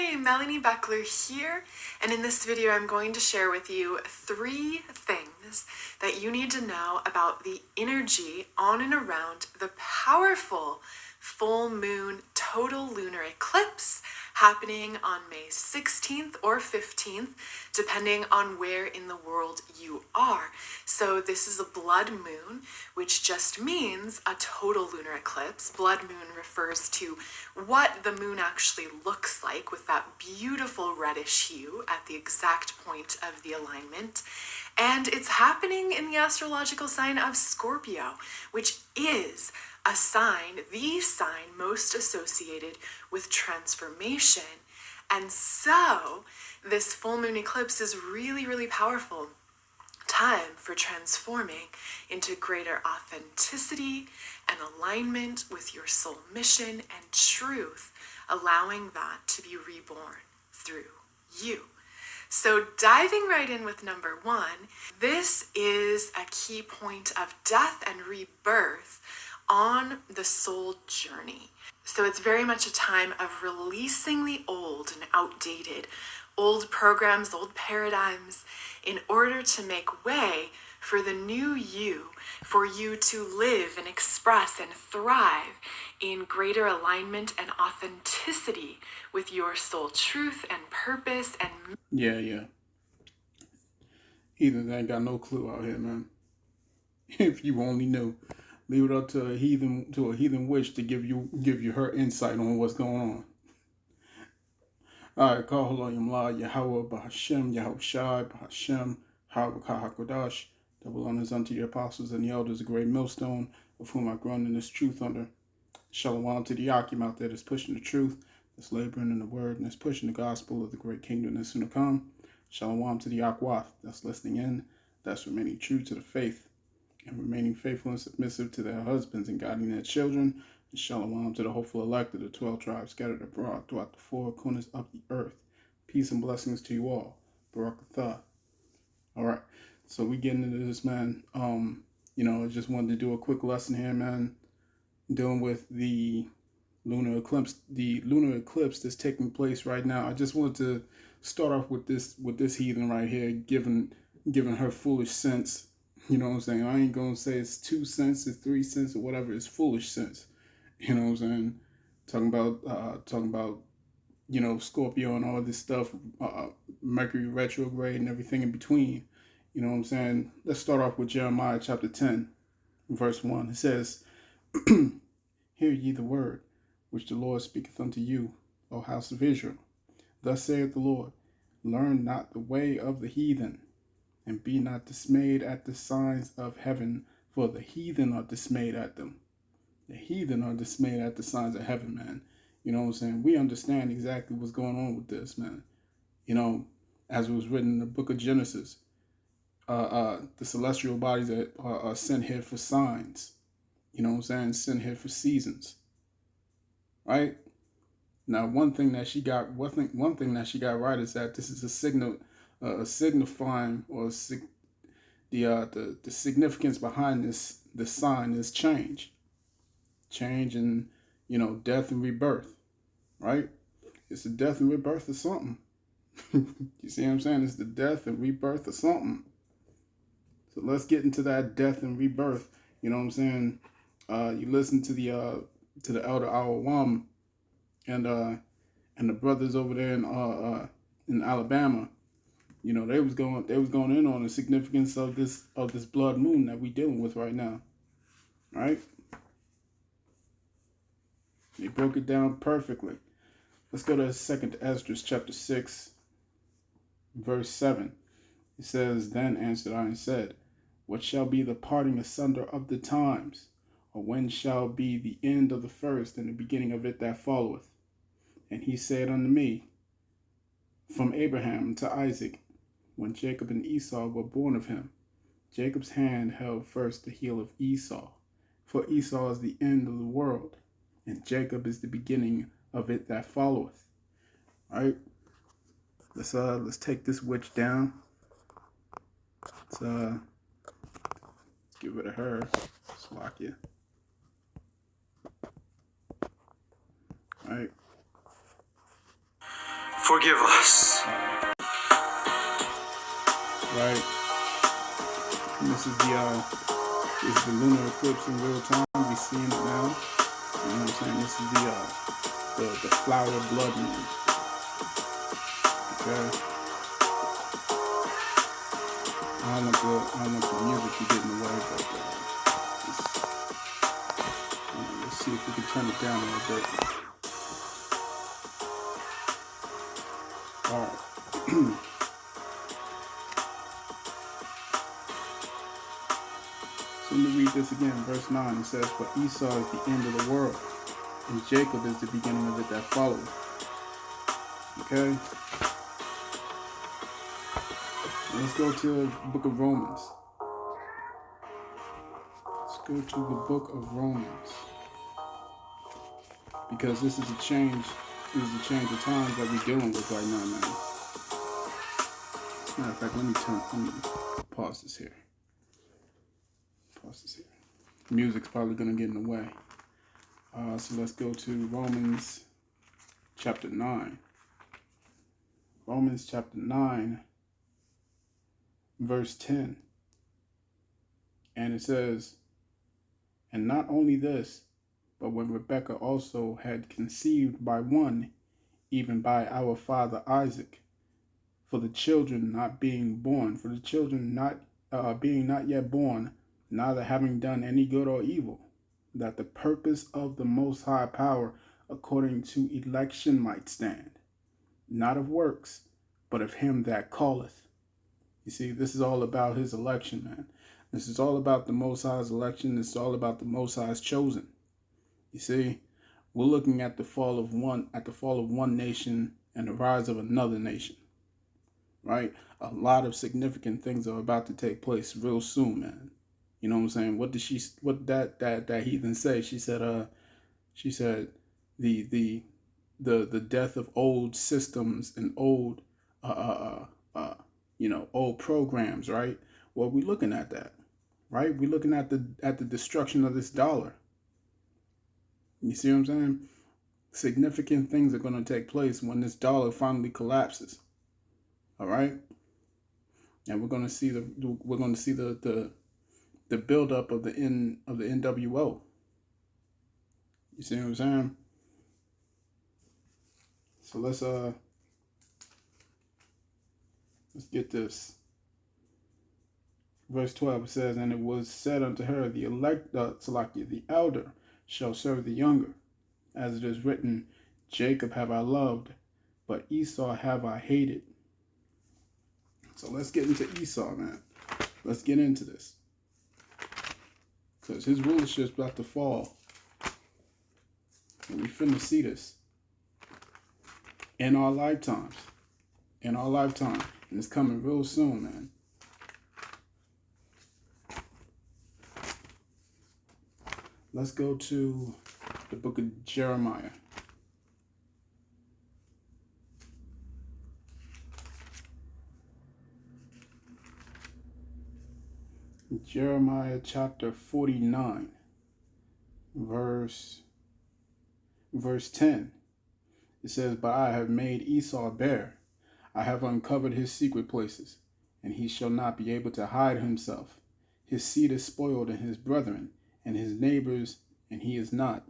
Hi, Melanie Beckler here, and in this video I'm going to share with you 3 things that you need to know about the energy on and around the powerful full moon total lunar eclipse happening on May 16th or 15th, depending on where in the world you are. So this is a blood moon, which just means a total lunar eclipse. Blood moon refers to what the moon actually looks like with that beautiful reddish hue at the exact point of the alignment. And it's happening in the astrological sign of Scorpio, which is a sign, the sign most associated with transformation. And so this full moon eclipse is really, really powerful time for transforming into greater authenticity and alignment with your soul mission and truth, allowing that to be reborn through you. So diving right in with number 1, this is a key point of death and rebirth on the soul journey. So it's very much a time of releasing the old and outdated, old programs, old paradigms, in order to make way for the new you, for you to live and express and thrive in greater alignment and authenticity with your soul truth and purpose and... Yeah. Heathens ain't got no clue out here, man. If you only knew. Leave it up to a heathen witch to give you her insight on what's going on. All right, call Yahawah Bahashem Yahawashi HAITIANS. Double honors unto the apostles and the elders, a great millstone of whom I groan in this truth under. Shalom to the Yakim out there that's pushing the truth, that's laboring in the word, and that's pushing the gospel of the great kingdom that's soon to come. Shalom to the Yakwah that's listening in, that's remaining true to the faith and remaining faithful and submissive to their husbands and guiding their children. And shalom to the hopeful elect of the 12 tribes scattered abroad throughout the 4 corners of the earth. Peace and blessings to you all. Barakatah. All right, so we getting into this, man. I just wanted to do a quick lesson here, man, dealing with the lunar eclipse that's taking place right now. I just wanted to start off with this heathen right here, giving her foolish sense. You know what I'm saying? I ain't gonna say it's 2 cents, it's 3 cents, or whatever. It's foolish sense. You know what I'm saying? Talking about Scorpio and all this stuff, Mercury retrograde and everything in between. You know what I'm saying? Let's start off with Jeremiah chapter 10, verse 1. It says, Hear ye the word which the Lord speaketh unto you, O house of Israel. Thus saith the Lord, Learn not the way of the heathen, and be not dismayed at the signs of heaven, for the heathen are dismayed at them. The heathen are dismayed at the signs of heaven, man. You know what I'm saying? We understand exactly what's going on with this, man. You know, as it was written in the book of Genesis, the celestial bodies are sent here for signs. You know what I'm saying? Sent here for seasons. Right? Now, one thing that she got right is that this is a signifying, or the significance behind this sign is change and death and rebirth, right? It's the death and rebirth of something. You see what I'm saying? It's the death and rebirth of something. So let's get into that death and rebirth. You know what I'm saying? You listen to the elder RAAHWABAN and the brothers over there in Alabama. You know, they was going in on the significance of this blood moon that we dealing with right now. Right? They broke it down perfectly. Let's go to 2nd Ezra chapter 6, verse 7. It says, Then answered I and said, What shall be the parting asunder of the times? Or when shall be the end of the first and the beginning of it that followeth? And he said unto me, From Abraham to Isaac, when Jacob and Esau were born of him, Jacob's hand held first the heel of Esau, for Esau is the end of the world, and Jacob is the beginning of it that followeth. All right, let's take this witch down. Let's get rid of her. Slakia. All right. Forgive us. Right. And this is the lunar eclipse in real time. We're seeing it now. You know what I'm saying? This is the flower blood moon. Okay. I don't want the music to get in the way, but let's see if we can turn it down a little bit. All right. So let me read this again. Verse 9, it says, "For Esau is the end of the world, and Jacob is the beginning of it that followeth." Okay? Let's go to the book of Romans. Let's go to the book of Romans. Because this is a change. This is a change of times that we're dealing with right now, man. Matter of fact, let me pause this here. Music's probably going to get in the way. So let's go to Romans chapter 9. Romans chapter 9, verse 10. And it says, "And not only this, but when Rebekah also had conceived by one, even by our father Isaac, for the children not being born, being not yet born, neither having done any good or evil, that the purpose of the Most High Power according to election might stand, not of works, but of him that calleth." You see, this is all about his election, man. This is all about the Most High's election. This is all about the Most High's chosen. You see, we're looking at the fall of one nation and the rise of another nation. Right? A lot of significant things are about to take place real soon, man. You know what I'm saying? What did that heathen say? She said the death of old systems and old old programs, right? Well, we're looking at that, right? We're looking at the destruction of this dollar. You see what I'm saying? Significant things are going to take place when this dollar finally collapses. All right? And we're going to see the buildup of the NWO. You see what I'm saying? So let's get this. Verse 12 says, "And it was said unto her, the elder shall serve the younger, as it is written, Jacob have I loved, but Esau have I hated." So let's get into Esau, man. Let's get into this. Because his rulership's about to fall. And we finna see this in our lifetimes. In our lifetime. And it's coming real soon, man. Let's go to the book of Jeremiah. Jeremiah chapter 49, verse 10. It says, "But I have made Esau bare. I have uncovered his secret places, and he shall not be able to hide himself. His seed is spoiled in his brethren, and his neighbors, and he is not.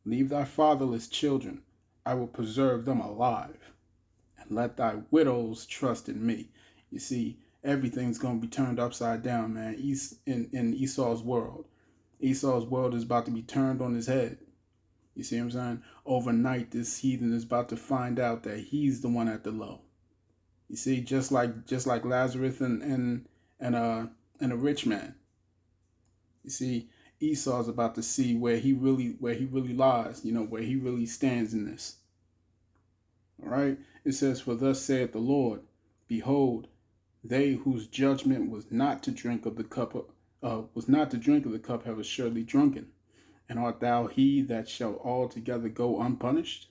Leave thy fatherless children, I will preserve them alive, and let thy widows trust in me." You see, everything's going to be turned upside down, man, in Esau's world. Esau's world is about to be turned on his head. You see what I'm saying? Overnight, this heathen is about to find out that he's the one at the low. You see, just like Lazarus and a rich man. You see, Esau's about to see where he really lies, where he really stands in this. All right? It says, "For thus saith the Lord, behold, they whose judgment was not to drink of the cup have assuredly drunken. And art thou he that shall altogether go unpunished?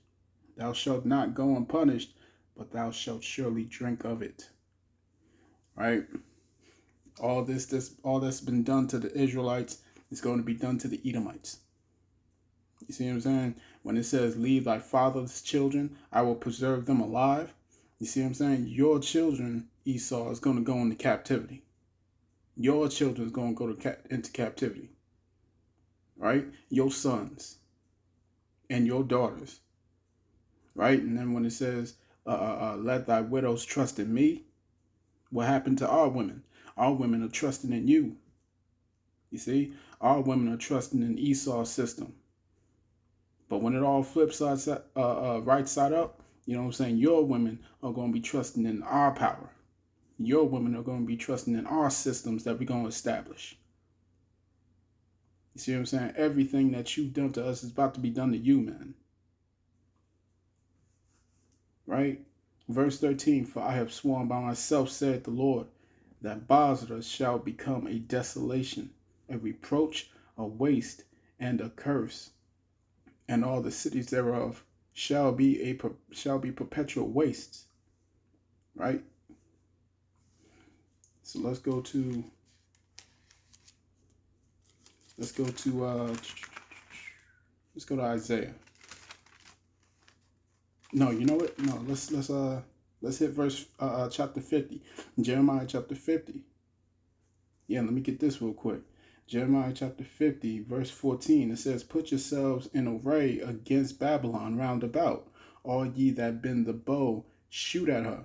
Thou shalt not go unpunished, but thou shalt surely drink of it." Right? All that's been done to the Israelites is going to be done to the Edomites. You see what I'm saying? When it says, leave thy father's children, I will preserve them alive. You see what I'm saying? Your children, Esau, is going to go into captivity. Your children is going to go into captivity. Right? Your sons and your daughters. Right? And then when it says, let thy widows trust in me, what happened to our women? Our women are trusting in you. You see? Our women are trusting in Esau's system. But when it all flips right side up, you know what I'm saying? Your women are going to be trusting in our power. Your women are going to be trusting in our systems that we're going to establish. You see what I'm saying? Everything that you've done to us is about to be done to you, man. Right? Verse 13, for I have sworn by myself, saith the Lord, that Basra shall become a desolation, a reproach, a waste, and a curse, and all the cities thereof shall be perpetual wastes. Right? So let's go to Isaiah. No, you know what? No, let's hit verse chapter 50. Jeremiah chapter 50. Yeah, let me get this real quick. Jeremiah chapter 50, verse 14. It says, put yourselves in array against Babylon round about. All ye that bend the bow, shoot at her.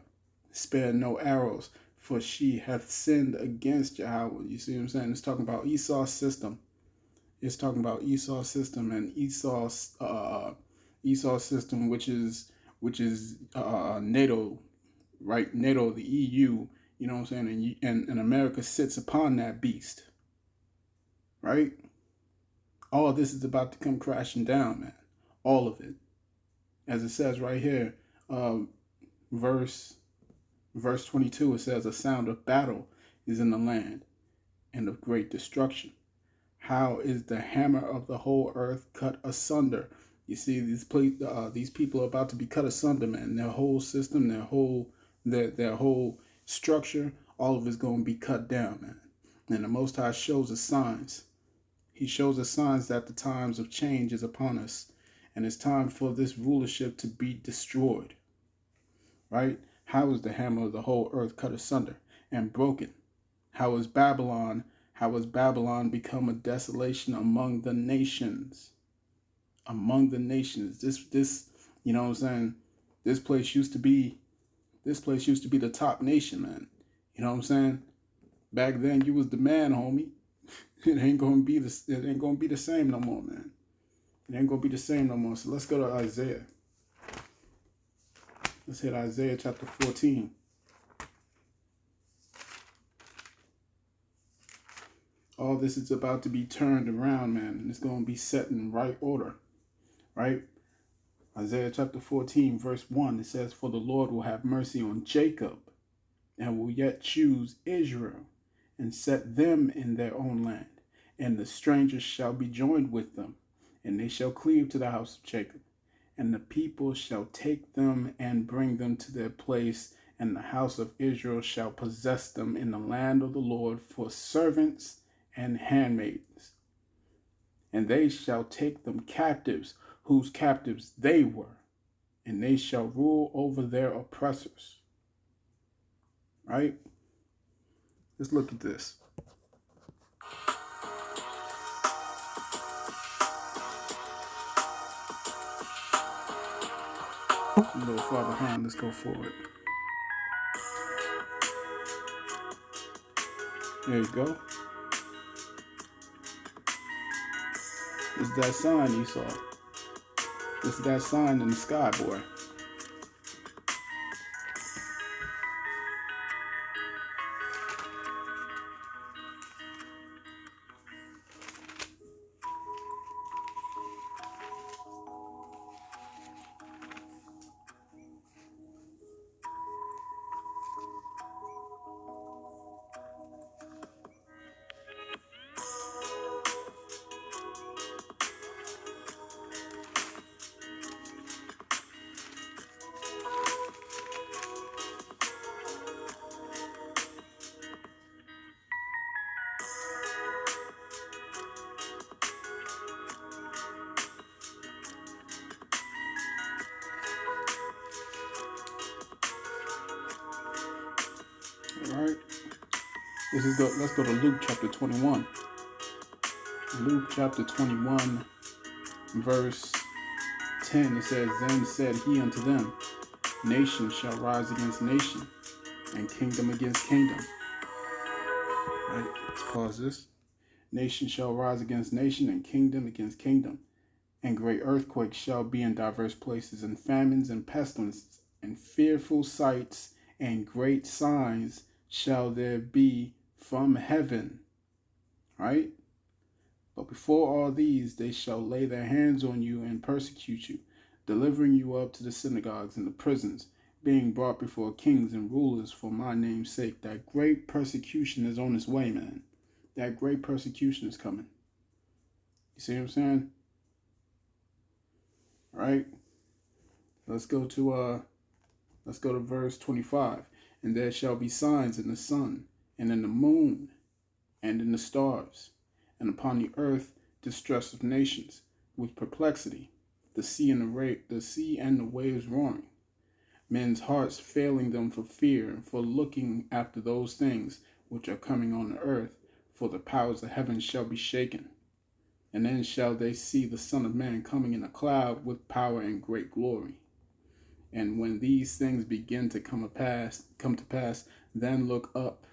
Spare no arrows, for she hath sinned against Yahawah. You see what I'm saying? It's talking about Esau's system. It's talking about Esau's system and Esau's system, which is NATO, right? NATO, the EU. You know what I'm saying? And America sits upon that beast, right? All of this is about to come crashing down, man. All of it, as it says right here, verse 22. It says, a sound of battle is in the land, and of great destruction. How is the hammer of the whole earth cut asunder? You see, these people are about to be cut asunder, man. Their whole system, their whole structure, all of it's going to be cut down, man. And the Most High shows us signs. He shows us signs that the times of change is upon us, and it's time for this rulership to be destroyed. Right? How is the hammer of the whole earth cut asunder and broken? How is Babylon become a desolation among the nations? Among the nations. This, you know what I'm saying? This place used to be the top nation, man. You know what I'm saying? Back then you was the man, homie. It ain't gonna be the same no more, man. It ain't gonna be the same no more. So let's go to Isaiah. Let's hit Isaiah chapter 14. All this is about to be turned around, man, and it's going to be set in right order, right? Isaiah chapter 14, verse 1, it says, for the Lord will have mercy on Jacob, and will yet choose Israel, and set them in their own land. And the strangers shall be joined with them, and they shall cleave to the house of Jacob. And the people shall take them and bring them to their place, and the house of Israel shall possess them in the land of the Lord for servants and handmaids. And they shall take them captives, whose captives they were, and they shall rule over their oppressors. Right? Let's look at this. A little far behind, let's go forward. There you go. This is that sign you saw. This is that sign in the sky, boy. Right? Let's go to Luke chapter 21. Luke chapter 21, verse 10. It says, Then said he unto them, Nation shall rise against nation, and kingdom against kingdom. Right? Let's pause this. Nation shall rise against nation, and kingdom against kingdom. And great earthquakes shall be in diverse places, and famines and pestilences, and fearful sights, and great signs shall there be from heaven. Right? But before all these, they shall lay their hands on you and persecute you, delivering you up to the synagogues and the prisons, being brought before kings and rulers for my name's sake. That great persecution is on its way, man. That great persecution is coming. You see what I'm saying? All right. Let's go to verse 25. And there shall be signs in the sun, and in the moon, and in the stars, and upon the earth distress of nations, with perplexity, the sea and the waves roaring, men's hearts failing them for fear and for looking after those things which are coming on the earth, for the powers of heaven shall be shaken. And then shall they see the Son of Man coming in a cloud with power and great glory. And when these things begin to come to pass, then look up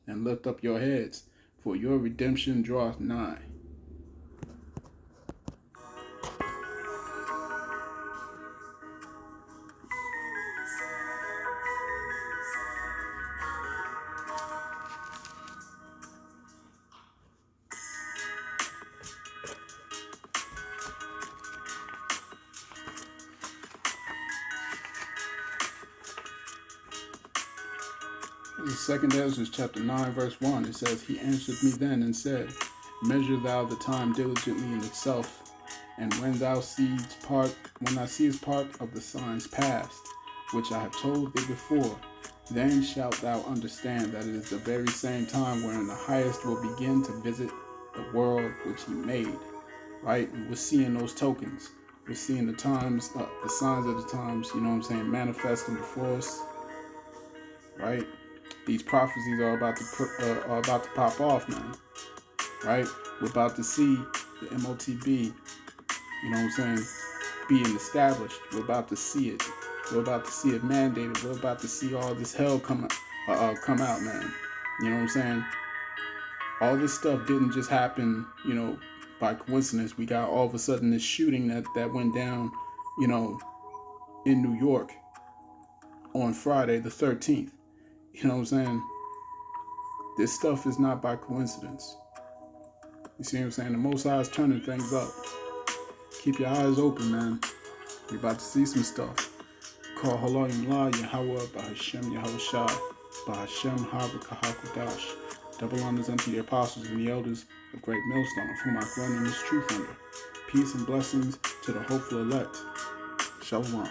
and lift up your heads, for your redemption draweth nigh. In 2 Ezra chapter 9, verse 1, it says, He answered me then and said, Measure thou the time diligently in itself, and when thou seest part of the signs past, which I have told thee before, then shalt thou understand that it is the very same time wherein the highest will begin to visit the world which he made. Right? And we're seeing those tokens. We're seeing the times, the signs of the times, you know what I'm saying, manifesting before us. Right? These prophecies are about to pop off, man. Right? We're about to see the MOTB, you know what I'm saying, being established. We're about to see it. We're about to see it mandated. We're about to see all this hell come out, man. You know what I'm saying? All this stuff didn't just happen, you know, by coincidence. We got all of a sudden this shooting that went down, you know, in New York on Friday the 13th. You know what I'm saying? This stuff is not by coincidence. You see what I'm saying? The Most High is turning things up. Keep your eyes open, man. You're about to see some stuff. Call Yahawah Bahashem Yahawashi, Bahashem HAITIANS. Double honors unto the apostles and the elders of great millstone, of whom I grown in this truth under. Peace and blessings to the hopeful elect. Shalom.